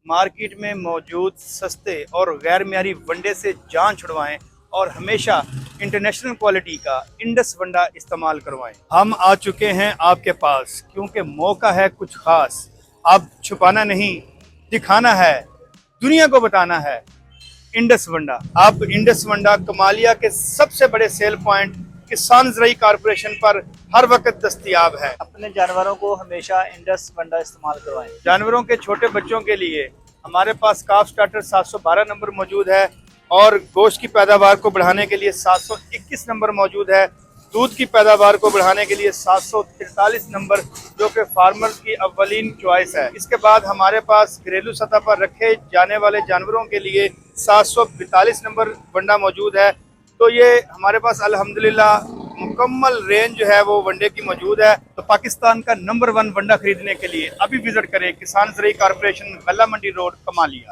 Market में मौजूद सस्ते और गैर मियारी वनडे से जान छुड़वाएं और हमेशा इंटरनेशनल क्वालिटी का इंडस वंडा इस्तेमाल करवाएं। हम आ चुके हैं आपके पास क्योंकि मौका है कुछ खास। अब छुपाना नहीं, दिखाना है, दुनिया को बताना है। इंडस वंडा अब इंडस वंडा कमालिया के सबसे बड़े सेल पॉइंट किसान ज़राई कॉर्पोरेशन पर हर वक्त दस्तयाब है। अपने जानवरों को हमेशा इंडस वंडा इस्तेमाल करवाएं। जानवरों के छोटे बच्चों के लिए हमारे पास काफ स्टार्टर 712 नंबर मौजूद है और गोश्त की पैदावार को बढ़ाने के लिए 721 नंबर मौजूद है। दूध की पैदावार को बढ़ाने के लिए 743 नंबर, जो कि फार्मर्स की अव्वलीन चॉइस है। इसके बाद हमारे पास घरेलू सतह पर रखे जाने वाले जानवरों के लिए 742 नंबर वंडा मौजूद है। तो ये हमारे पास अल्हम्दुलिल्लाह मुकम्मल रेंज जो है वो वनडे की मौजूद है। तो पाकिस्तान का नंबर 1 वंडा खरीदने के लिए अभी विजिट करें किसान ज़राई कॉर्पोरेशन, गल्ला मंडी रोड, कमालिया।